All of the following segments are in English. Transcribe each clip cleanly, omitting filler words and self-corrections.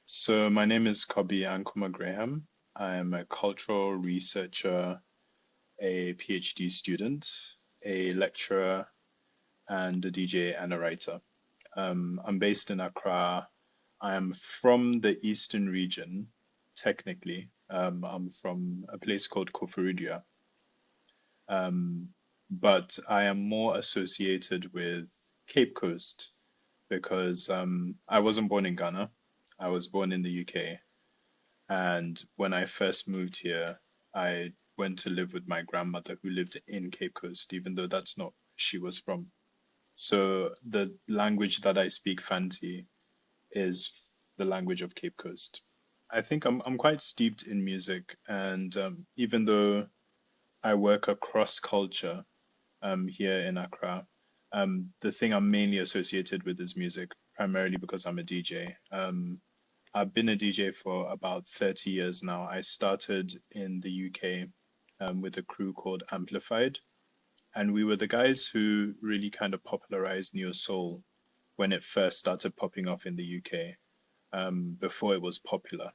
So my name is Kobby Ankomah Graham. I am a cultural researcher, a PhD student, a lecturer, and a DJ and a writer. I'm based in Accra. I am from the eastern region, technically. I'm from a place called Koforidua, um, but I am more associated with Cape Coast because I wasn't born in Ghana. I was born in the UK. And when I first moved here, I went to live with my grandmother who lived in Cape Coast, even though that's not where she was from. So the language that I speak Fanti is the language of Cape Coast. I think I'm quite steeped in music, and even though I work across culture here in Accra, the thing I'm mainly associated with is music, primarily because I'm a DJ. I've been a DJ for about 30 years now. I started in the UK with a crew called Amplified, and we were the guys who really kind of popularized neo soul when it first started popping off in the UK, before it was popular.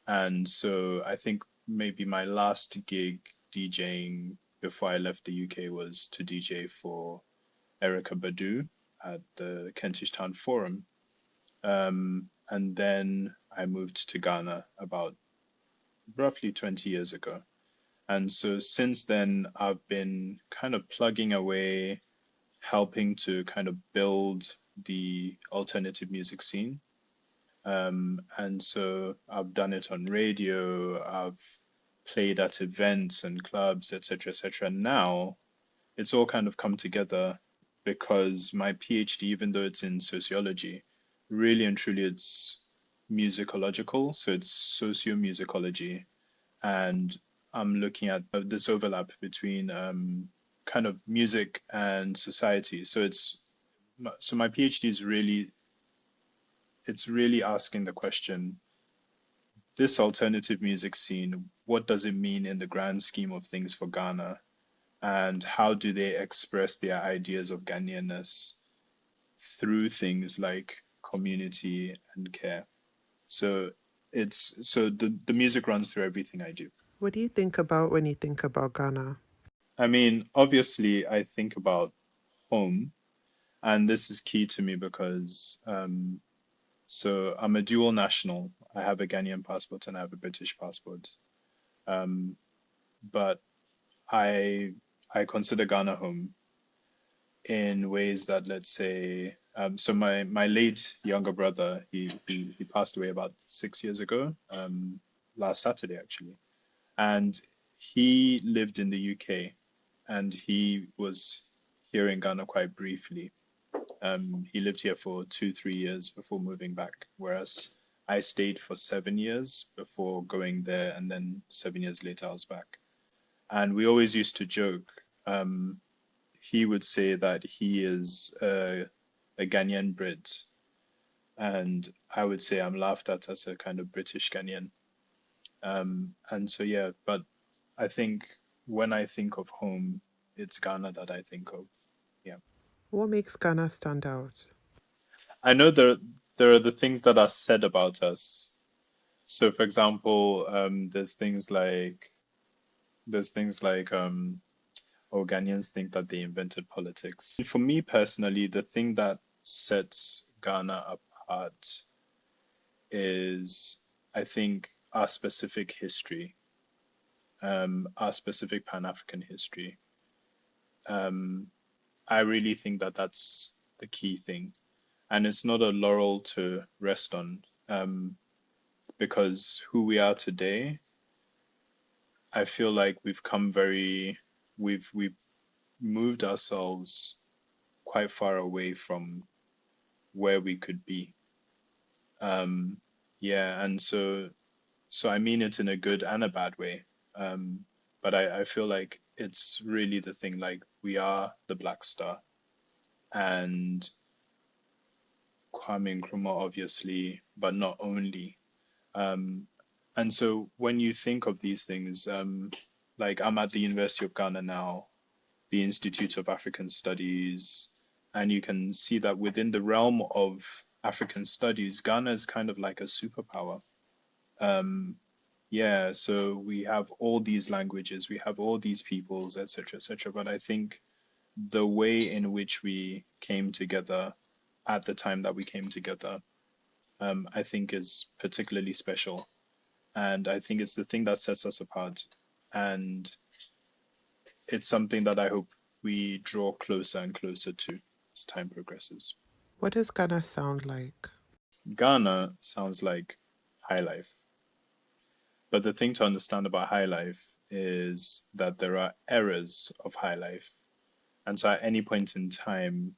And so I think maybe my last gig DJing before I left the UK was to DJ for Erica Badu at the Kentish Town Forum. And then I moved to Ghana about roughly 20 years ago. And so since then, I've been kind of plugging away, helping to kind of build the alternative music scene. And so I've done it on radio, I've played at events and clubs, etc., etc. Now it's all kind of come together because my PhD, even though it's in sociology, really and truly it's musicological, so it's socio-musicology, and I'm looking at this overlap between kind of music and society. So my PhD is really it's really asking the question, this alternative music scene, what does it mean in the grand scheme of things for Ghana? And how do they express their ideas of Ghanaianness through things like community and care? So the music runs through everything I do. What do you think about when you think about Ghana? I mean, obviously, I think about home, and this is key to me because so I'm a dual national. I have a Ghanaian passport and I have a British passport. Um, but I I consider Ghana home in ways that, let's say, so my late younger brother, he passed away about 6 years ago, last Saturday actually, and he lived in the UK, and he was here in Ghana quite briefly. He lived here for 2, 3 years before moving back, whereas I stayed for 7 years before going there, and then 7 years later I was back. And we always used to joke. He would say that he is a Ghanaian Brit, and I would say I'm laughed at as a kind of British Ghanaian. And so yeah, but I think when I think of home, it's Ghana that I think of. Yeah. What makes Ghana stand out? I know there are the things that are said about us. So for example, there's things like oh, Ghanaians think that they invented politics. For me personally, the thing that sets Ghana apart is, I think, our specific history, our specific Pan-African history. Um, I really think that that's the key thing. And it's not a laurel to rest on, because who we are today, I feel like we've moved ourselves quite far away from where we could be. Um, yeah, and so I mean it in a good and a bad way. But I feel like it's really the thing, like we are the Black Star, and Kwame Nkrumah, obviously, but not only. Um, and so when you think of these things, like I'm at the University of Ghana now, the Institute of African Studies, and you can see that within the realm of African studies, Ghana is kind of like a superpower. Um, yeah, so we have all these languages, we have all these peoples, etc., etc. But I think the way in which we came together at the time that we came together, I think is particularly special. And I think it's the thing that sets us apart. And it's something that I hope we draw closer and closer to as time progresses. What does Ghana sound like? Ghana sounds like Highlife. But the thing to understand about Highlife is that there are eras of Highlife. And so at any point in time,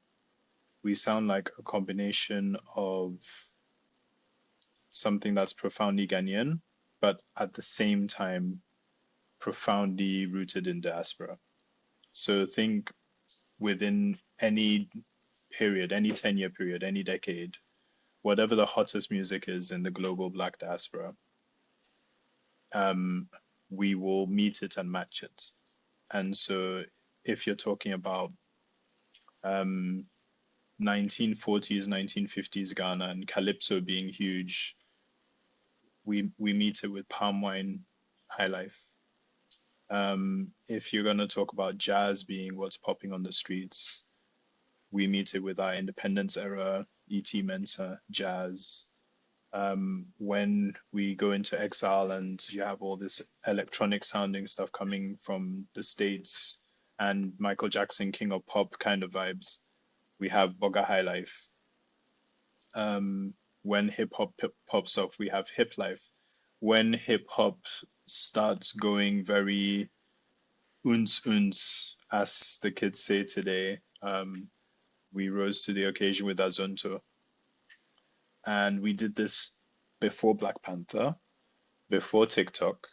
we sound like a combination of something that's profoundly Ghanaian, but at the same time, profoundly rooted in diaspora. So think within any period, any 10-year period, any decade, whatever the hottest music is in the global Black diaspora, um, we will meet it and match it. And so if you're talking about um, 1940s, 1950s Ghana and Calypso being huge, we meet it with palm wine high life. If you're going to talk about jazz being what's popping on the streets, we meet it with our independence era, E.T. Mensa, jazz. When we go into exile and you have all this electronic sounding stuff coming from the States and Michael Jackson, King of Pop kind of vibes, we have Boga High Life. When hip hop pops off, we have Hip Life. When hip hop starts going very uns, as the kids say today, we rose to the occasion with Azonto. And we did this before Black Panther, before TikTok,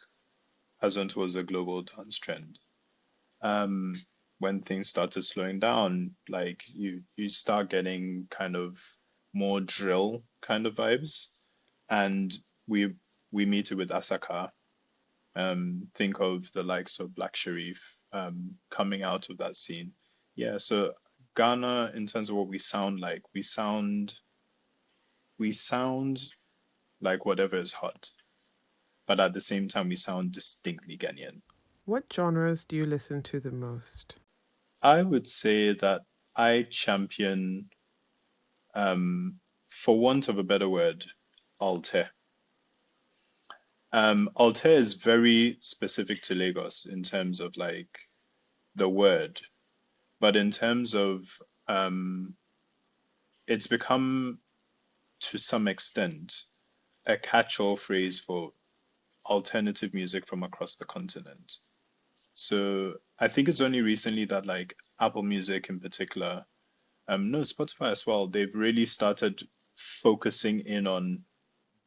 Azonto was a global dance trend. When things started slowing down, like you start getting kind of more drill kind of vibes, and we meet it with Asaka. Think of the likes of Black Sharif coming out of that scene. Yeah, so Ghana, in terms of what we sound like, we sound like whatever is hot, but at the same time we sound distinctly Ghanaian. What genres do you listen to the most? I would say that I champion, for want of a better word, Alter. Alter is very specific to Lagos in terms of like the word, but in terms of it's become to some extent a catch-all phrase for alternative music from across the continent. So I think it's only recently that like Apple Music in particular, no, Spotify as well, they've really started focusing in on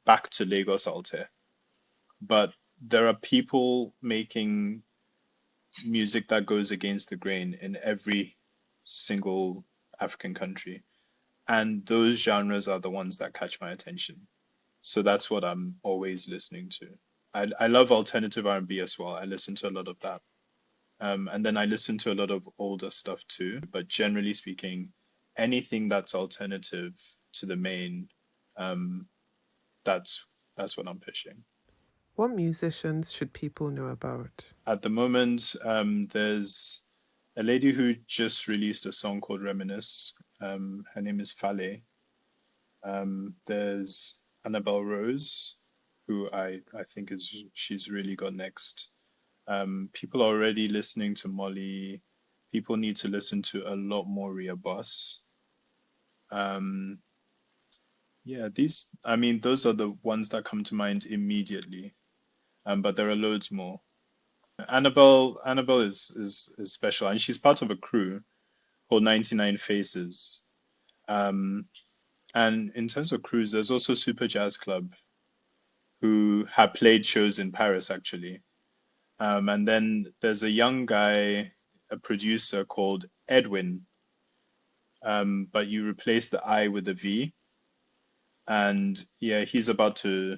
back to Lagos Alter. But there are people making music that goes against the grain in every single African country. And those genres are the ones that catch my attention. So that's what I'm always listening to. I love alternative R&B as well. I listen to a lot of that. And then I listen to a lot of older stuff too. But generally speaking, anything that's alternative to the main, um, that's what I'm pushing. What musicians should people know about? At the moment, there's a lady who just released a song called Reminisce. Her name is Fale. There's Annabelle Rose, who I think she's really got next. People are already listening to Molly. People need to listen to a lot more Rhea Boss. Um, yeah, I mean, those are the ones that come to mind immediately. But there are loads more. Annabelle is special, and she's part of a crew called 99 Faces. Um, and in terms of crews, there's also Super Jazz Club, who have played shows in Paris actually. And then there's a young guy, a producer called Edwin, but you replace the I with a V, and yeah, he's about to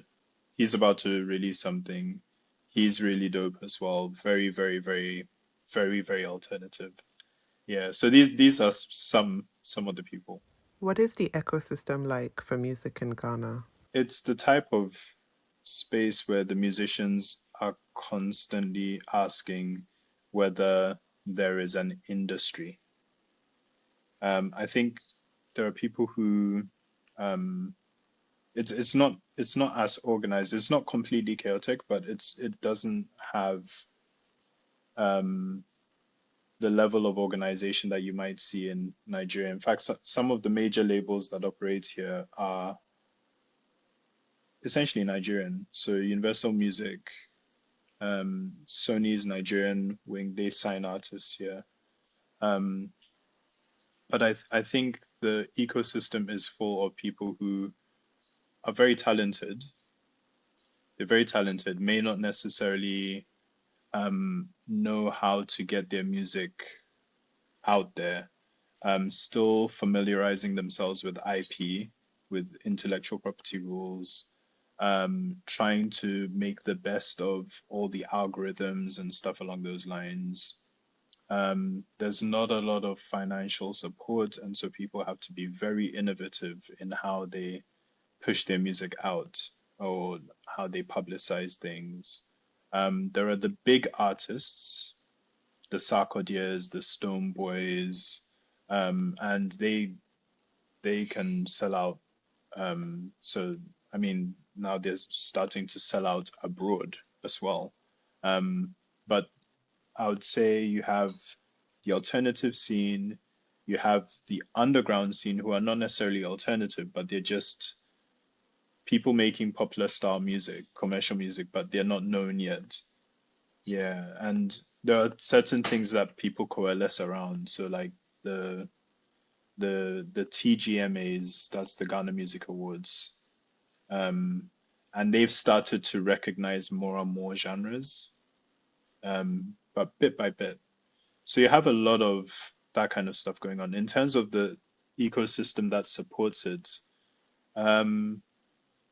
release something. He's really dope as well. Very, very, very, very, very alternative. Yeah. So these are some of the people. What is the ecosystem like for music in Ghana? It's the type of space where the musicians are constantly asking whether there is an industry. I think there are people who um, it's not as organized. It's not completely chaotic, but it doesn't have um, the level of organization that you might see in Nigeria. In fact, some of the major labels that operate here are essentially Nigerian. So Universal Music, Sony's Nigerian wing, they sign artists here. Um, but I think the ecosystem is full of people who are very talented. They're very talented, may not necessarily know how to get their music out there, still familiarizing themselves with IP, with intellectual property rules, trying to make the best of all the algorithms and stuff along those lines. There's not a lot of financial support, and so people have to be very innovative in how they push their music out or how they publicize things. There are the big artists, the Sarkodie's, the Stone Boys, and they can sell out. So I mean, now they're starting to sell out abroad as well. But I would say you have the alternative scene, you have the underground scene who are not necessarily alternative, but they're just people making popular style music, commercial music, but they're not known yet. Yeah, and there are certain things that people coalesce around. So like the the TGMAs, that's the Ghana Music Awards, um, and they've started to recognize more and more genres, but bit by bit. So you have a lot of that kind of stuff going on. In terms of the ecosystem that supports it, um,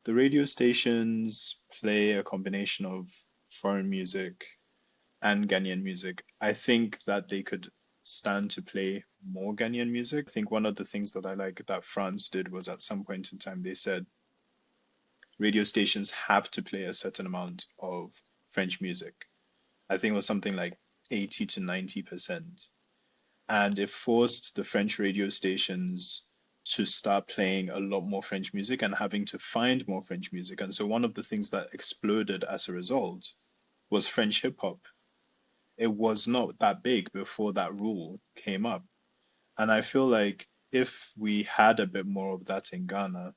the radio stations play a combination of foreign music and Ghanaian music. I think that they could stand to play more Ghanaian music. I think one of the things that I like that France did was at some point in time they said radio stations have to play a certain amount of French music. I think it was something like 80 to 90%. And it forced the French radio stations to start playing a lot more French music and having to find more French music. And so one of the things that exploded as a result was French hip hop. It was not that big before that rule came up. And I feel like if we had a bit more of that in Ghana,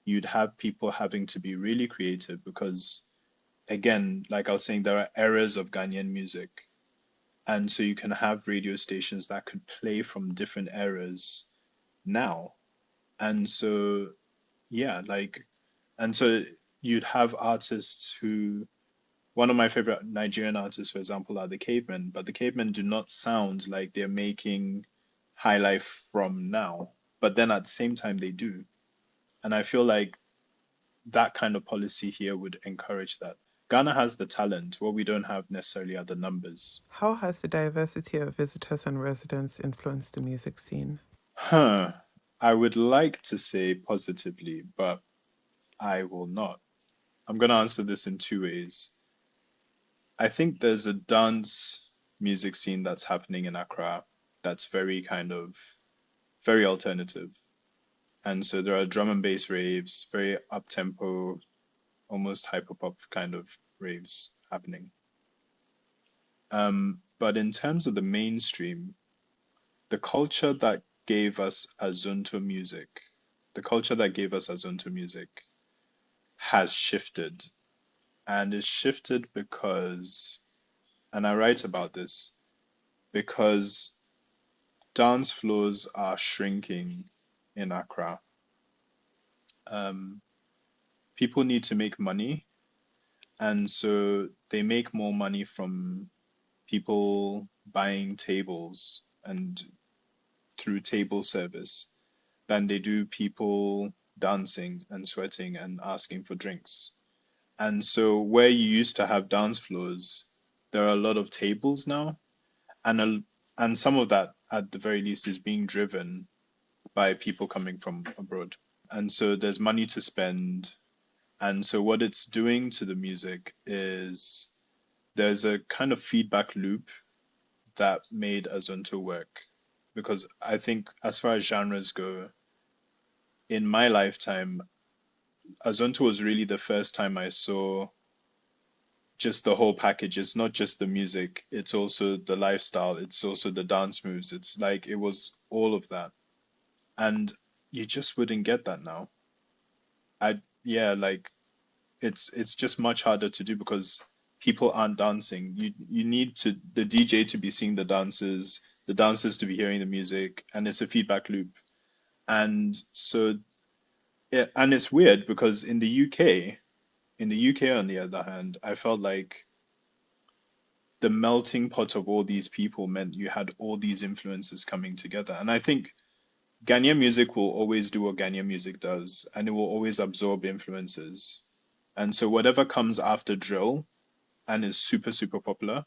you'd have people having to be really creative because, again, like I was saying, there are eras of Ghanaian music. And so you can have radio stations that could play from different eras now. And so, yeah, like, and so you'd have artists who one of my favorite Nigerian artists, for example, are the Cavemen, but the Cavemen do not sound like they're making Highlife from now. But then at the same time, they do. And I feel like that kind of policy here would encourage that. Ghana has the talent. What we don't have necessarily are the numbers. How has the diversity of visitors and residents influenced the music scene? Huh. I would like to say positively, but I will not. I'm going to answer this in two ways. I think there's a dance music scene that's happening in Accra that's very kind of very alternative. And so there are drum and bass raves, very up tempo, almost hyperpop kind of raves happening. But in terms of the mainstream, the culture that gave us Azonto music, the culture that gave us Azonto music has shifted. And it's shifted because, and I write about this, because dance floors are shrinking in Accra. Um, People need to make money, and so they make more money from people buying tables and through table service than they do people dancing and sweating and asking for drinks. And so where you used to have dance floors, there are a lot of tables now, and and some of that at the very least is being driven by people coming from abroad. And so there's money to spend. And so what it's doing to the music is there's a kind of feedback loop that made Azonto work. Because I think as far as genres go, in my lifetime, Azonto was really the first time I saw just the whole package. It's not just the music, it's also the lifestyle, it's also the dance moves. It's like it was all of that. And you just wouldn't get that now. Yeah, like it's just much harder to do because people aren't dancing. You need to the DJ to be seeing the dancers to be hearing the music, and it's a feedback loop. And so and it's weird because in the UK on the other hand, I felt like the melting pot of all these people meant you had all these influences coming together. And I think Ghanaian music will always do what Ghanaian music does, and it will always absorb influences. And so whatever comes after drill and is super, super popular,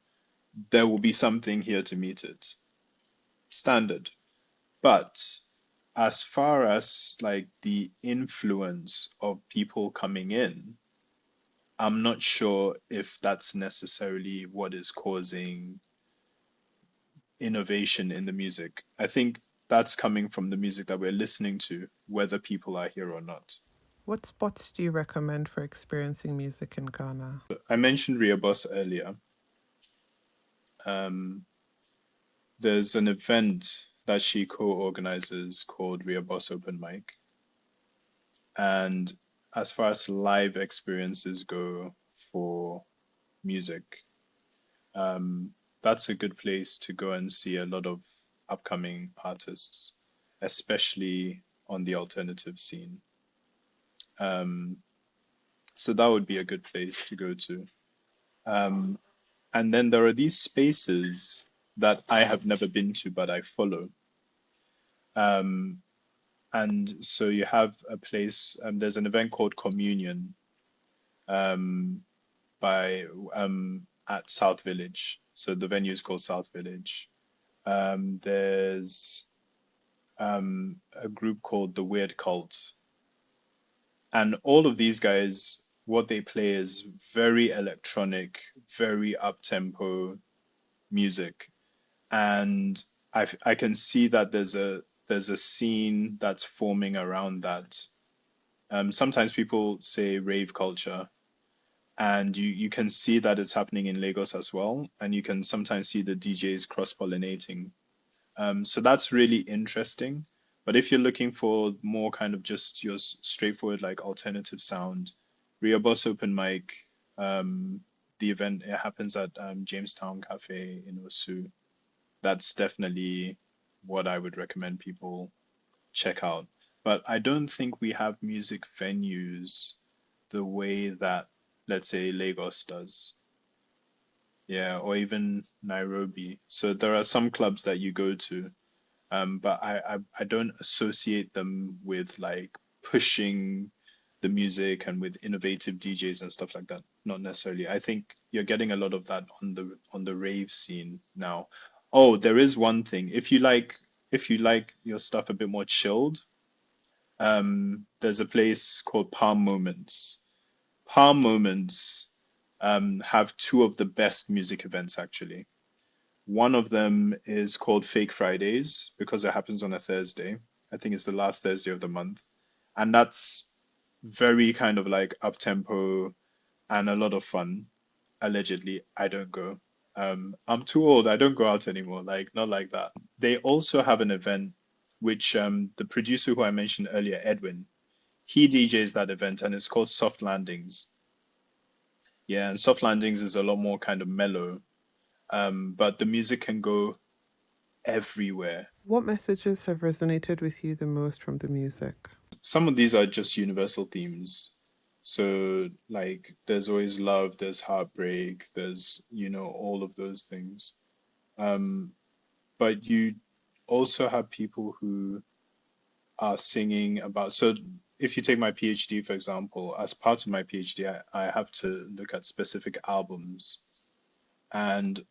there will be something here to meet it. Standard. But as far as like the influence of people coming in, I'm not sure if that's necessarily what is causing innovation in the music. I think that's coming from the music that we're listening to, whether people are here or not. What spots do you recommend for experiencing music in Ghana? I mentioned Ria Boss earlier. There's an event that she co-organizes called Ria Boss Open Mic. And as far as live experiences go for music, that's a good place to go and see a lot of upcoming artists, especially on the alternative scene. So that would be a good place to go to. And then there are these spaces that I have never been to, but I follow. And so you have a place, there's an event called Communion by at South Village. So the venue is called South Village. There's a group called The Weird Cult. And all of these guys, what they play is very electronic, very up-tempo music. And I can see that there's a scene that's forming around that. Sometimes people say rave culture, and you can see that it's happening in Lagos as well, and you can sometimes see the DJs cross-pollinating. So that's really interesting. But if you're looking for more kind of just your straightforward like alternative sound, Ria Boss Open Mic, the event it happens at Jamestown Cafe in Osu. That's definitely what I would recommend people check out. But I don't think we have music venues the way that, let's say, Lagos does. Yeah, or even Nairobi. So there are some clubs that you go to, but I don't associate them with like pushing the music and with innovative DJs and stuff like that. Not necessarily. I think you're getting a lot of that on the rave scene now. Oh, there is one thing. If you like your stuff a bit more chilled, there's a place called Palm Moments. Palm Moments have two of the best music events actually. One of them is called Fake Fridays because it happens on a Thursday. I think it's the last Thursday of the month. And that's very kind of like up tempo and a lot of fun. Allegedly, I don't go. I'm too old. I don't go out anymore. Like, not like that. They also have an event which the producer who I mentioned earlier, Edwin, he DJs that event and it's called Soft Landings. Yeah, and Soft Landings is a lot more kind of mellow. But the music can go everywhere. What messages have resonated with you the most from the music? Some of these are just universal themes. So, like, there's always love, there's heartbreak, there's, all of those things. But you also have people who are singing about. So, if you take my PhD, for example, as part of my PhD, I have to look at specific albums. And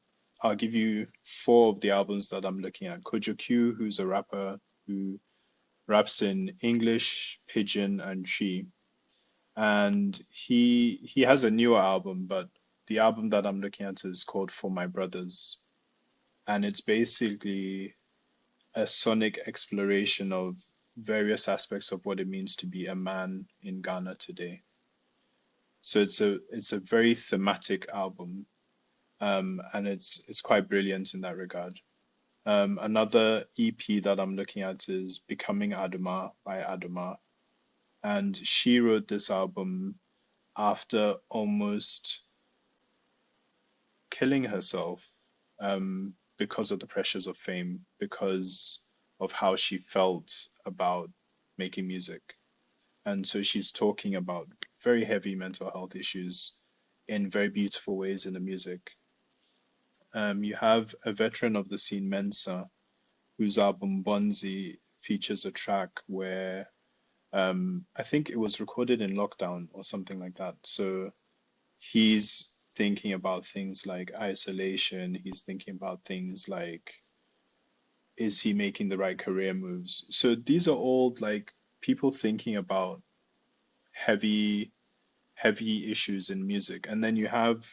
I'll give you four of the albums that I'm looking at. Kojo Q, who's a rapper who raps in English, Pidgin, and Tree. And he has a newer album, but the album that I'm looking at is called For My Brothers, and it's basically a sonic exploration of various aspects of what it means to be a man in Ghana today. So it's a very thematic album, and it's quite brilliant in that regard. Another EP that I'm looking at is Becoming Adoma by Adoma, and she wrote this album after almost killing herself because of the pressures of fame, because of how she felt about making music. And so she's talking about very heavy mental health issues in very beautiful ways in the music. You have a veteran of the scene, Mensa, whose album Bonzi features a track where I think it was recorded in lockdown or something like that. So he's thinking about things like isolation. He's thinking about things like, is he making the right career moves? So these are all like people thinking about heavy, heavy issues in music. And then you have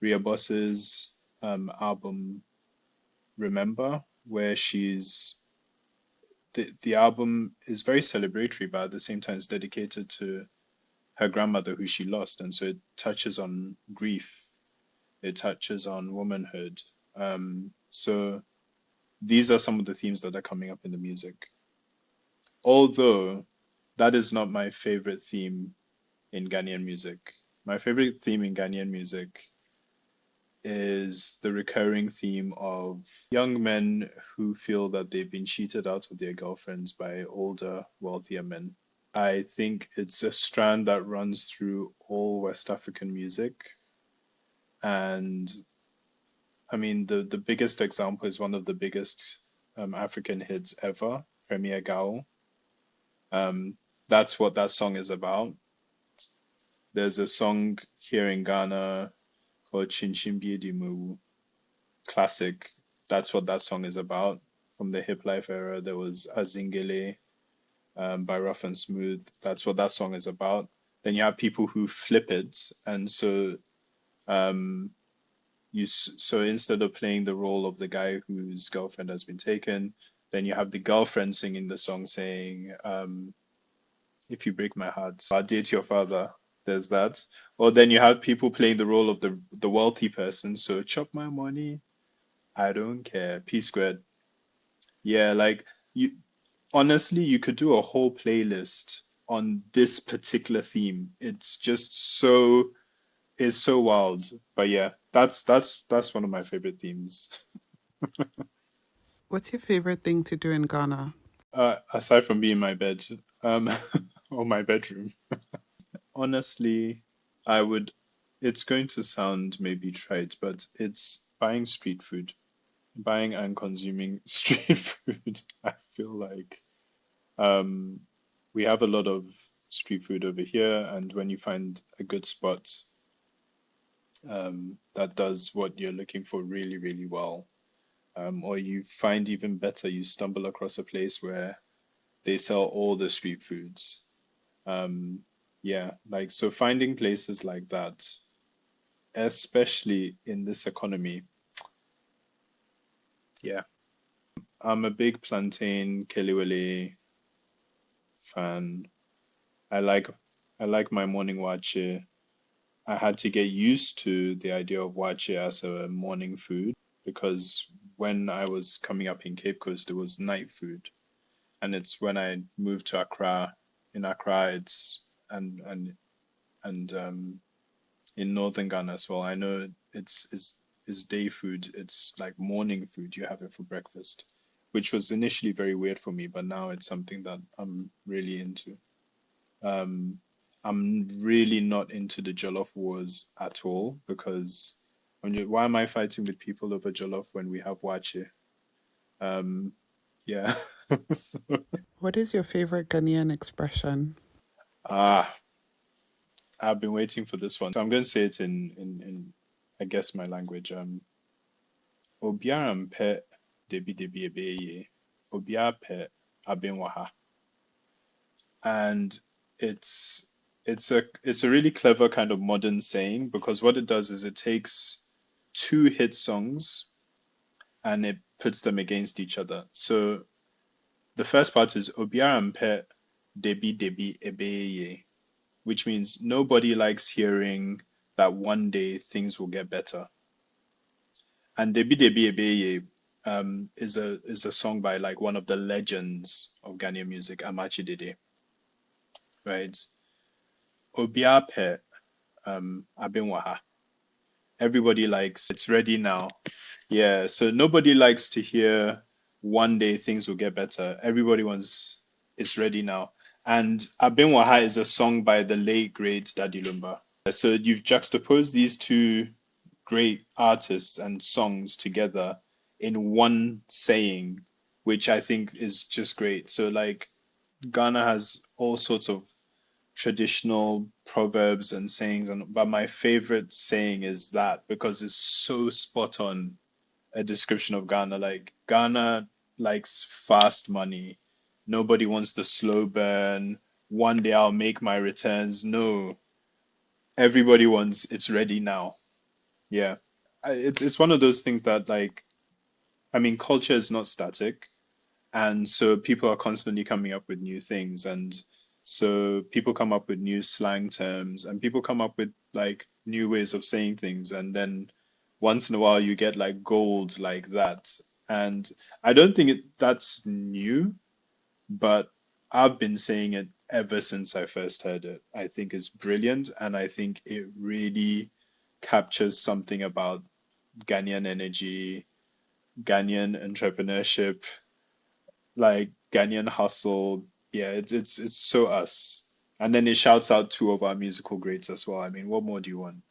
Rhea Boss's album Remember, where the album is very celebratory, but at the same time it's dedicated to her grandmother who she lost, and so it touches on grief, it touches on womanhood. So these are some of the themes that are coming up in the music. Although that is not my favorite theme in Ghanaian music. My favorite theme in Ghanaian music is the recurring theme of young men who feel that they've been cheated out of their girlfriends by older, wealthier men. I think it's a strand that runs through all West African music. And I mean, the biggest example is one of the biggest African hits ever, Premier Gao. That's what that song is about. There's a song here in Ghana called Chinchimbie di Mu, classic. That's what that song is about. From the hip life era, there was Azingele by Rough and Smooth. That's what that song is about. Then you have people who flip it, and so um, so instead of playing the role of the guy whose girlfriend has been taken, then you have the girlfriend singing the song saying, "If you break my heart, I'll date your father." There's that. Or then you have people playing the role of the wealthy person. So chop my money, I don't care. P squared. Yeah, like you honestly, you could do a whole playlist on this particular theme. It's just so wild. But yeah, that's one of my favorite themes. What's your favorite thing to do in Ghana? Aside from being in my bed, um, or my bedroom, honestly, I would. It's going to sound maybe trite, but it's buying street food, buying and consuming street food. I feel like um, we have a lot of street food over here, and when you find a good spot that does what you're looking for really, really well, or you find even better, you stumble across a place where they sell all the street foods. Um, yeah, like so finding places like that, especially in this economy. Yeah, I'm a big plantain kelewele fan. I like I like my morning wache. I had to get used to the idea of wache as a morning food because when I was coming up in Cape Coast, it was night food, and it's when I moved to Accra. In Accra, it's and in northern Ghana as well. I know it's day food. It's like morning food. You have it for breakfast, which was initially very weird for me, but now it's something that I'm really into. Um, I'm really not into the Jollof wars at all because why am I fighting with people over Jollof when we have Wache? Um, yeah. So, What is your favorite Ghanaian expression? ah, I've been waiting for this one. So I'm going to say it in I guess my language. Obiara mpɛ debi ebeye. Obiara pɛ abenwaha. and it's it's a really clever kind of modern saying because what it does is it takes two hit songs and it puts them against each other. So the first part is Obiara mpe debi debi ebeye, which means nobody likes hearing that one day things will get better. And Debi Debi Ebeye is a song by like one of the legends of Ghanaian music, Amachi Dede, right? Obiape Abinwaha. Everybody likes it's ready now. Yeah, so nobody likes to hear one day things will get better. Everybody wants it's ready now. And Abinwaha is a song by the late great Daddy Lumba. So you've juxtaposed these two great artists and songs together in one saying, which I think is just great. So like Ghana has all sorts of traditional proverbs and sayings, and but my favorite saying is that because it's so spot on a description of Ghana. Like Ghana likes fast money. Nobody wants the slow burn. One day I'll make my returns. No, everybody wants it's ready now. Yeah. It's one of those things that like I mean culture is not static, and so people are constantly coming up with new things, and so people come up with new slang terms and people come up with like new ways of saying things, and then once in a while you get like gold like that. And I don't think that's new, but I've been saying it ever since I first heard it. I think it's brilliant, and I think it really captures something about Ghanaian energy, Ghanaian entrepreneurship, like Ghanaian hustle. Yeah, it's so us. And then it shouts out two of our musical greats as well. I mean, what more do you want?